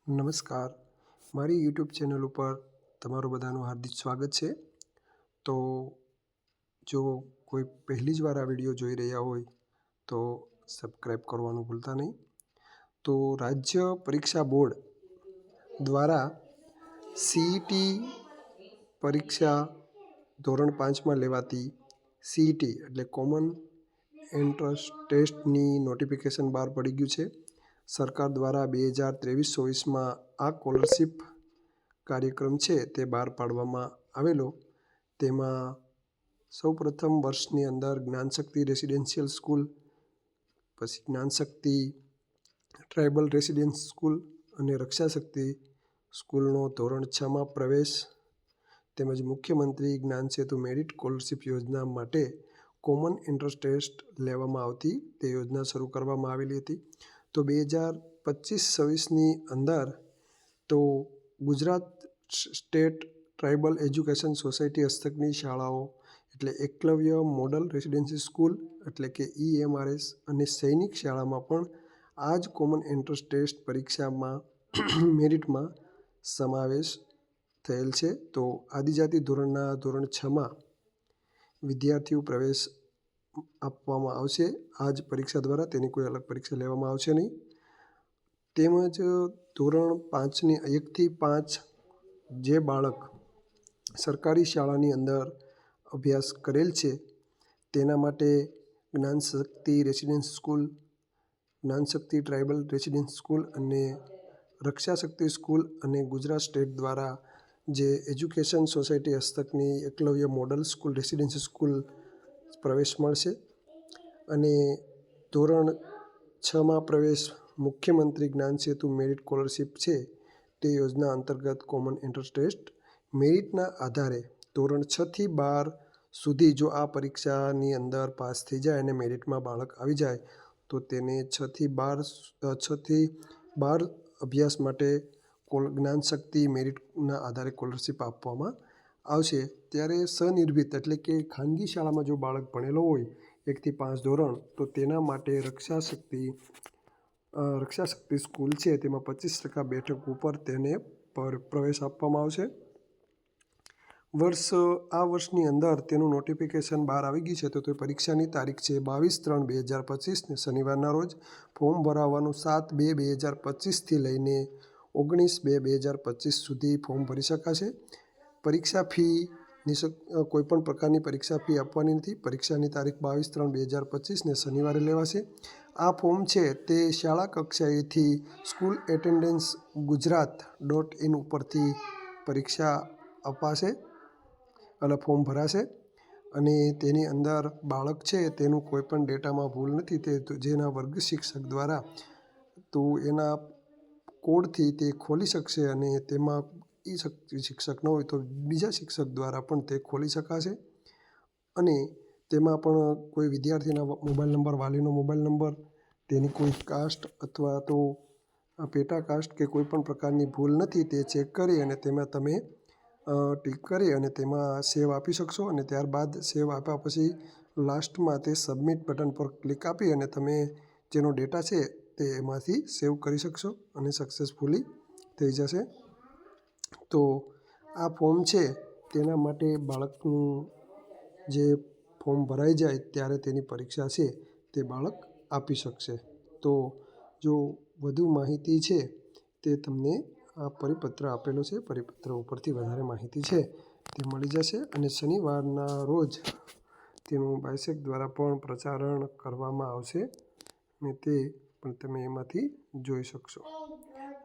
નમસ્કાર, મારી YouTube channel ઉપર તમારું બધાનું હાર્દિક સ્વાગત છે. તો જો કોઈ પહેલી જ વાર આ વિડીયો જોઈ રહ્યા હોય તો સબસ્ક્રાઈબ કરવાનું ભૂલતા નહીં. તો રાજ્ય પરીક્ષા બોર્ડ દ્વારા CET પરીક્ષા ધોરણ 5માં લેવાતી CET એટલે કોમન એન્ટ્રન્સ ટેસ્ટની નોટિફિકેશન બહાર પડી ગયું છે. સરકાર દ્વારા 2023-24માં આ સ્કોલરશિપ કાર્યક્રમ છે તે બહાર પાડવામાં આવેલો. તેમાં સૌપ્રથમ વર્ષની અંદર જ્ઞાનશક્તિ રેસિડેન્શિયલ સ્કૂલ, પછી જ્ઞાનશક્તિ ટ્રાઇબલ રેસિડેન્સ સ્કૂલ અને રક્ષાશક્તિ સ્કૂલનો ધોરણ 6માં પ્રવેશ તેમજ મુખ્યમંત્રી જ્ઞાન સેતુ મેરિટ સ્કોલરશિપ યોજના માટે કોમન એન્ટ્રન્સ ટેસ્ટ લેવામાં આવતી તે યોજના શરૂ કરવામાં આવેલી હતી. તો 2025-26ની અંદર તો Gujarat state tribal education society હસ્તકની શાળાઓ એટલે એકલવ્ય મોડલ રેસિડેન્સી સ્કૂલ એટલે કે EMRS અને સૈનિક શાળામાં પણ આ જ કોમન એન્ટ્રન્સ ટેસ્ટ પરીક્ષામાં મેરિટમાં સમાવેશ થયેલ છે. તો આદિજાતિ ધોરણના ધોરણ 6માં વિદ્યાર્થીઓ પ્રવેશ આપવામાં આવશે આ જ પરીક્ષા દ્વારા, તેની કોઈ અલગ પરીક્ષા લેવામાં આવશે નહીં. તેમજ ધોરણ 5ની 1થી 5 જે બાળક સરકારી શાળાની અંદર અભ્યાસ કરેલ છે તેના માટે Gyanshakti residence school, Gyanshakti tribal residence school અને રક્ષાશક્તિ સ્કૂલ અને ગુજરાત સ્ટેટ દ્વારા જે એજ્યુકેશન સોસાયટી હસ્તકની Eklavya model school residency school પ્રવેશ મળશે. અને ધોરણ 6માં પ્રવેશ મુખ્યમંત્રી જ્ઞાન સેતુ મેરિટ સ્કોલરશિપ છે તે યોજના અંતર્ગત કોમન એન્ટ્રન્સ ટેસ્ટ મેરિટના આધારે ધોરણ 6થી 12 સુધી જો આ પરીક્ષાની અંદર પાસ થઈ જાય અને મેરિટમાં બાળક આવી જાય તો તેને 6થી 12 અભ્યાસ માટે જ્ઞાનશક્તિ મેરિટના આધારે સ્કોલરશિપ આપવામાં આવશે. ત્યારે સ્વનિર્ભિત એટલે કે ખાનગી શાળામાં જો બાળક ભણેલો હોય 1થી 5 ધોરણ તો તેના માટે રક્ષાશક્તિ સ્કૂલ છે તેમાં 25% બેઠક ઉપર તેને પ્રવેશ આપવામાં આવશે. આ વર્ષની અંદર તેનું નોટિફિકેશન બહાર આવી ગયું છે. તો પરીક્ષાની તારીખ છે 22/3/2025 શનિવારના રોજ. ફોર્મ ભરાવવાનું 7/2/2025થી લઈને 19/2/2025 સુધી ફોર્મ ભરી શકાશે. પરીક્ષા ફી કોઈપણ પ્રકારની પરીક્ષા ફી આપવાની નથી. પરીક્ષાની તારીખ 22/3/2025ને શનિવારે લેવાશે. આ ફોર્મ છે તે શાળા કક્ષાએથી સ્કૂલ એટેન્ડન્સ ગુજરાત.in ઉપરથી પરીક્ષા અપાશે અને ફોર્મ ભરાશે. અને તેની અંદર બાળક છે તેનું કોઈપણ ડેટામાં ભૂલ નથી, તે જેના વર્ગ શિક્ષક દ્વારા તો એના કોડથી તે ખોલી શકશે અને તેમાં શિક્ષક ન હોય તો બીજા શિક્ષક દ્વારા પણ તે ખોલી શકાશે. અને તેમાં પણ કોઈ વિદ્યાર્થીના મોબાઈલ નંબર, વાલીનો મોબાઈલ નંબર, તેની કોઈ કાસ્ટ અથવા તો પેટા કાસ્ટ કે કોઈપણ પ્રકારની ભૂલ નથી તે ચેક કરી અને તેમાં તમે ટિક કરી અને તેમાં સેવ આપી શકશો. અને ત્યારબાદ સેવ આપ્યા પછી લાસ્ટમાં તે સબમિટ બટન પર ક્લિક આપી અને તમે જેનો ડેટા છે તે એમાંથી સેવ કરી શકશો અને સક્સેસફુલી થઈ જશે. તો આ ફોર્મ છે તેના માટે બાળકનું જે ફોર્મ ભરાઈ જાય ત્યારે તેની પરીક્ષા છે તે બાળક આપી શકશે. તો જો વધુ માહિતી છે તે તમને આ પરિપત્ર આપેલો છે, પરિપત્ર ઉપરથી વધારે માહિતી છે તે મળી જશે. અને શનિવારના રોજ તેનું બાયસેગ દ્વારા પણ પ્રચારણ કરવામાં આવશે અને તે પણ તમે એમાંથી જોઈ શકશો.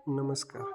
નમસ્કાર.